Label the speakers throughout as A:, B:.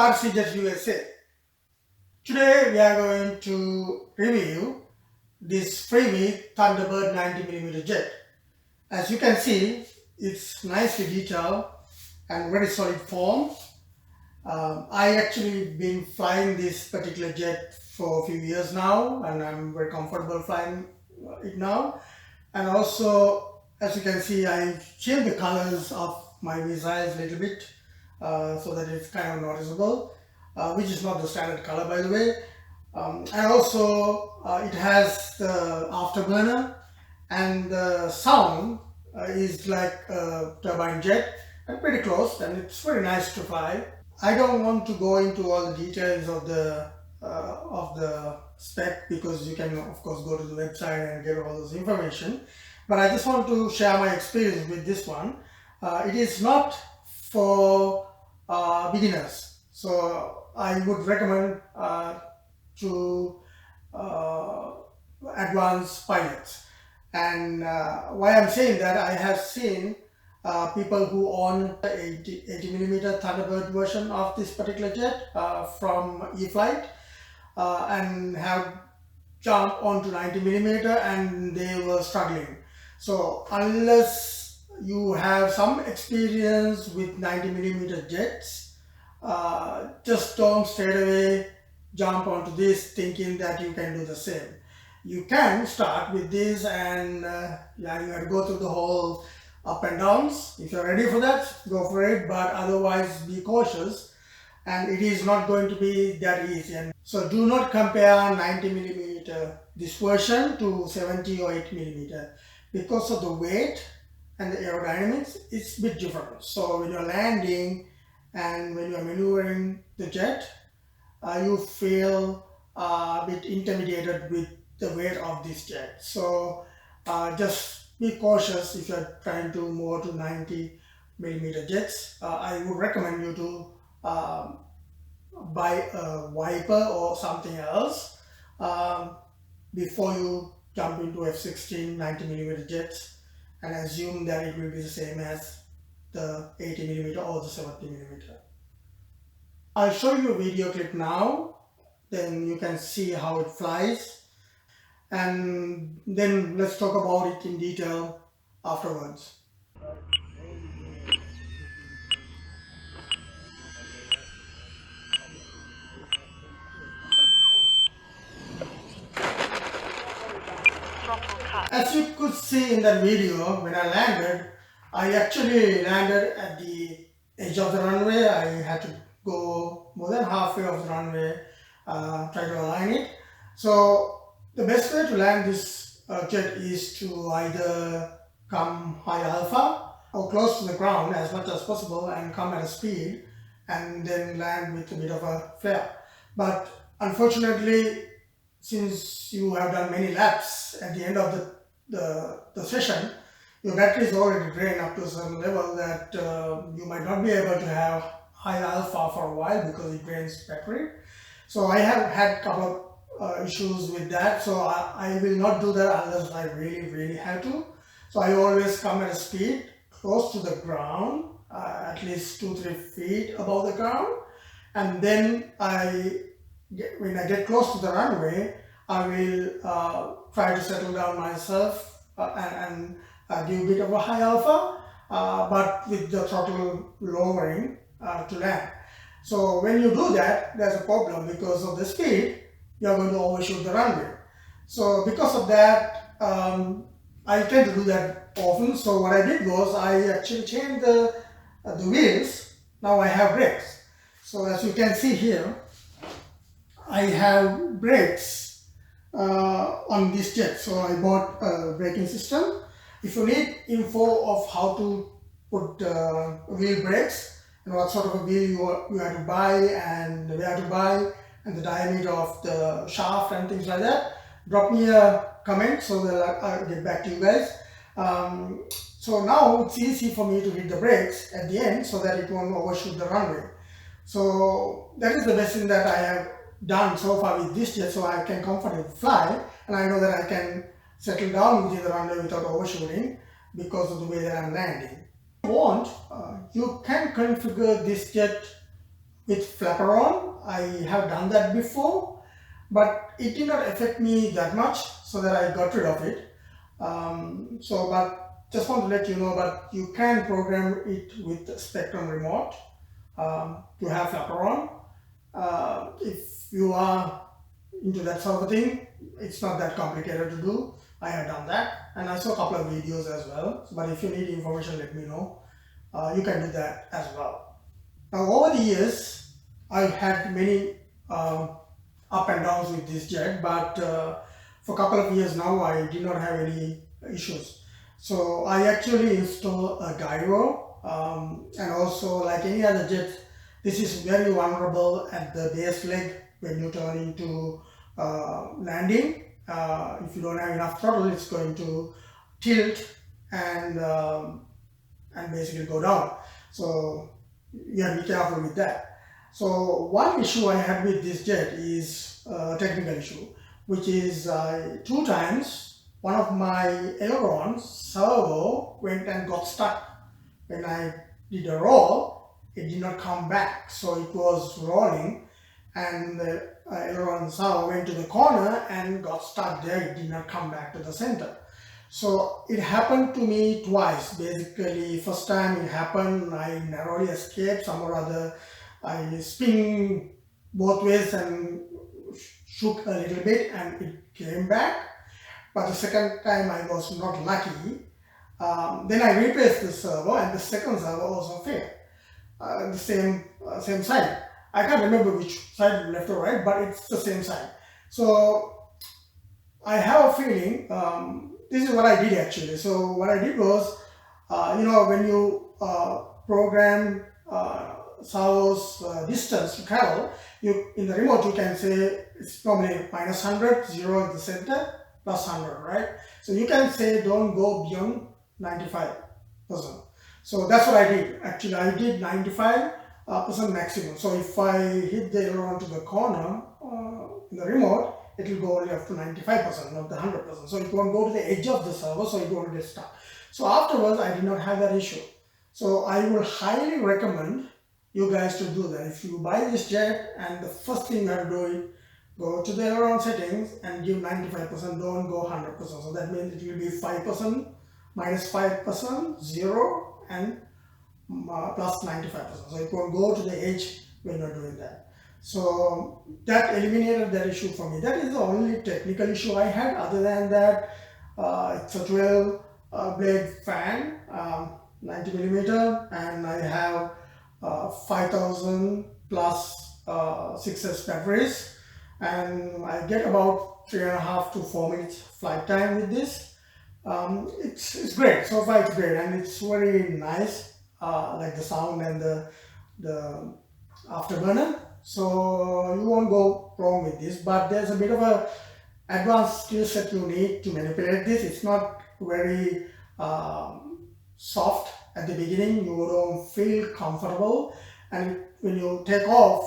A: RCJetsUSA. Today we are going to review this Freewing Thunderbird 90mm jet. As you can see, it's nicely detailed and very solid form. I actually been flying this particular jet for a few years now, and I'm very comfortable flying it now. And also, as you can see, I changed the colors of my missiles a little bit so that it's kind of noticeable, which is not the standard color, by the way. And also it has the afterburner, and the sound is like a turbine jet and pretty close, and it's very nice to fly. I don't want to go into all the details of the spec, because you can of course go to the website and get all this information, but I just want to share my experience with this one. It is not for beginners, so I would recommend to advanced pilots. And why I'm saying that, I have seen people who own the 80mm Thunderbird version of this particular jet from E-Flight and have jumped onto 90mm and they were struggling. So unless you have some experience with 90mm jets, just don't straight away jump onto this thinking that you can do the same. You can start with this, and you have to go through the whole up and downs. If you're ready for that, go for it, but otherwise be cautious, and it is not going to be that easy. And so do not compare 90mm this version to 70 or 8mm, because of the weight and the aerodynamics. It's a bit different. So when you're landing and when you're maneuvering the jet, you feel a bit intimidated with the weight of this jet. So just be cautious if you're trying to move to 90mm jets. I would recommend you to buy a wiper or something else before you jump into F-16 90mm jets and assume that it will be the same as the 80mm or the 70mm. I'll show you a video clip now, then you can see how it flies, and then let's talk about it in detail afterwards. As you could see in that video, when I landed, I actually landed at the edge of the runway. I had to go more than halfway of the runway, try to align it. So the best way to land this jet is to either come high alpha or close to the ground as much as possible and come at a speed and then land with a bit of a flare. But unfortunately, since you have done many laps at the end of the session, your battery is already drained up to a certain level that you might not be able to have high alpha for a while because it drains battery. So I have had a couple of issues with that, so I will not do that unless I really have to. So I always come at a speed close to the ground, at least 2-3 feet above the ground, and then when I get close to the runway, I will try to settle down myself and give a bit of a high alpha, but with the throttle lowering to land. So when you do that, there's a problem because of the speed. You're going to overshoot the runway. So because of that, I tend to do that often. So what I did was I actually changed the wheels. Now I have brakes. So as you can see here, I have brakes on this jet. So I bought a braking system. If you need info of how to put wheel brakes and what sort of a wheel you have to buy and where to buy and the diameter of the shaft and things like that, drop me a comment so that I'll get back to you guys. So now it's easy for me to hit the brakes at the end so that it won't overshoot the runway. So that is the best thing that I have done so far with this jet, so I can comfortably fly, and I know that I can settle down within the runway without overshooting because of the way that I'm landing. If you want, you can configure this jet with flapper on. I have done that before, but it did not affect me that much, so that I got rid of it. But just want to let you know, but you can program it with the Spectrum remote to have flapper on. If you are into that sort of thing, it's not that complicated to do. I have done that, and I saw a couple of videos as well. But if you need information, let me know. You can do that as well. Now, over the years, I've had many up and downs with this jet, but for a couple of years now, I did not have any issues. So I actually installed a gyro, and also, like any other jet, this is very vulnerable at the base leg when you turn into landing. If you don't have enough throttle, it's going to tilt and basically go down. So you have to be careful with that. So one issue I had with this jet is a technical issue, which is 2 times one of my ailerons servo went and got stuck. When I did a roll, it did not come back, so it was rolling, and the aileron servo went to the corner and got stuck there. It did not come back to the center. So it happened to me twice. Basically, first time it happened, I narrowly escaped. Some or other, I spin both ways and shook a little bit, and it came back. But the second time I was not lucky. Then I replaced the servo, and the second servo also failed. The same side. I can't remember which side, left or right, but it's the same side. So I have a feeling, this is what I did actually. So what I did was, when you program servo's distance to travel, in the remote you can say it's normally -100, 0 in the center, +100, right? So you can say don't go beyond 95%. So that's what I did. Actually, I did 95% maximum. So if I hit the aileron to the corner in the remote, it will go only up to 95%, not the 100%. So it won't go to the edge of the servo, so it won't get stuck. So afterwards, I did not have that issue. So I will highly recommend you guys to do that. If you buy this jet, and the first thing you have to do is go to the aileron settings and give 95%, don't go 100%. So that means it will be 5%, -5%, 0, and plus 95%. So it won't go to the edge when you're doing that. So that eliminated that issue for me. That is the only technical issue I had. Other than that, it's a 12 blade fan, 90mm, and I have 5000 plus 6S batteries, and I get about 3.5 to 4 minutes flight time with this. It's great. So far it's great, and it's very nice, like the sound and the afterburner. So you won't go wrong with this, but there's a bit of a advanced skill set you need to manipulate this. It's not very soft at the beginning. You don't feel comfortable, and when you take off,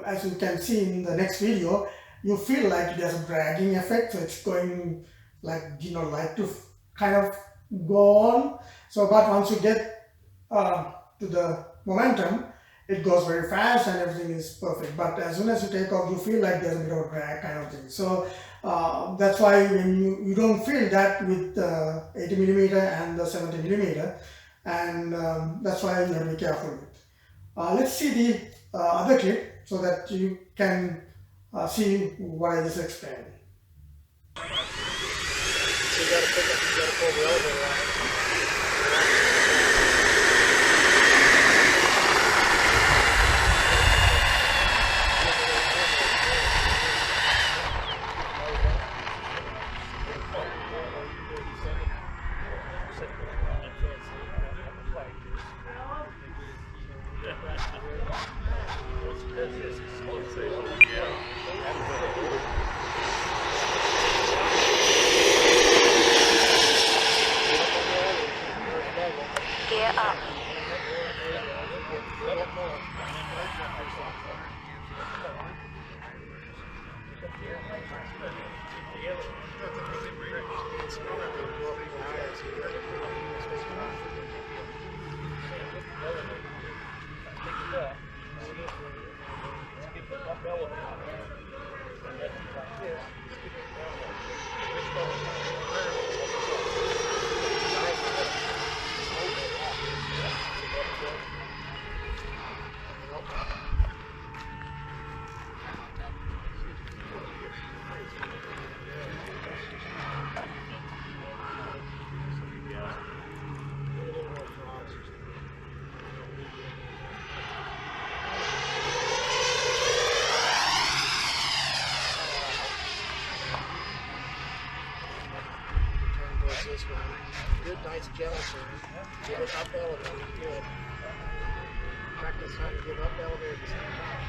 A: as you can see in the next video, you feel like there's a dragging effect. So it's going like, like to kind of go on. So but once you get to the momentum, it goes very fast and everything is perfect. But as soon as you take off, you feel like there's a bit of a drag kind of thing. So that's why when you don't feel that with the 80mm and the 70mm, and that's why you have to be careful with. Let's see the other clip so that you can see what I just explained.
B: So you gotta pull the elevator out. this one. Good, nice gentle turn. Give it up elevator. Good. Practice how to give up elevator at the same time.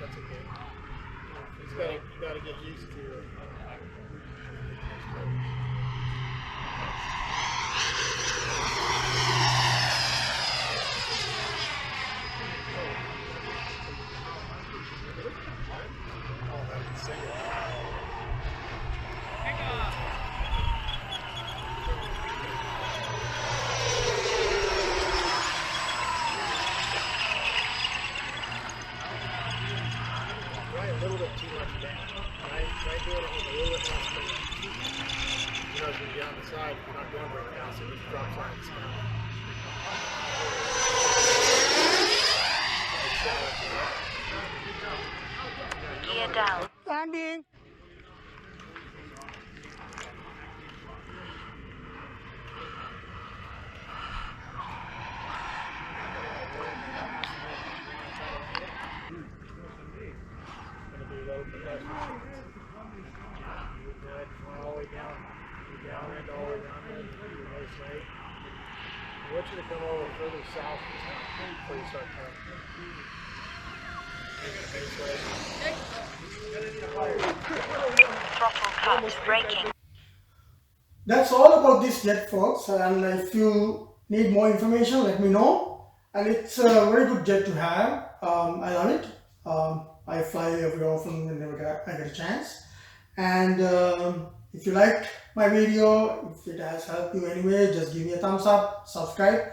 B: That's okay. You gotta get used to it. A little bit too much down. Try doing it with a little bit less down. You know, as you're down the side, you're not going very fast, so it just drops on its down.
C: Gear down.
B: Landing! All the way down and all the way down and nice way. I want you to come over further south before you start turning.
C: Throttle cut. Braking.
A: That's all about this jet, folks, and if you need more information, let me know. And it's a very good jet to have. I love it. I fly every often whenever I get a chance. And if you liked my video, if it has helped you anyway, just give me a thumbs up, subscribe.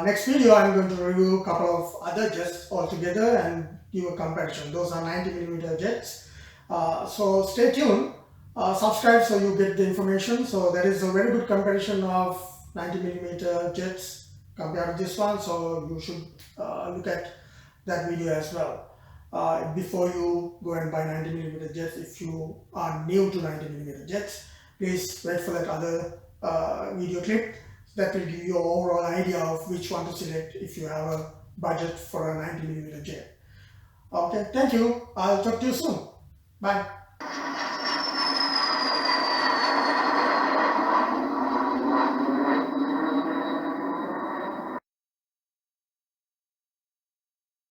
A: Next video I'm going to review a couple of other jets altogether and give a comparison. Those are 90mm jets. So stay tuned, subscribe so you get the information. So there is a very good comparison of 90mm jets compared to this one. So you should look at that video as well. Before you go and buy 90mm jets, if you are new to 90mm jets, please wait for that other video clip that will give you an overall idea of which one to select if you have a budget for a 90mm jet. Okay, thank you. I'll talk to you soon. Bye.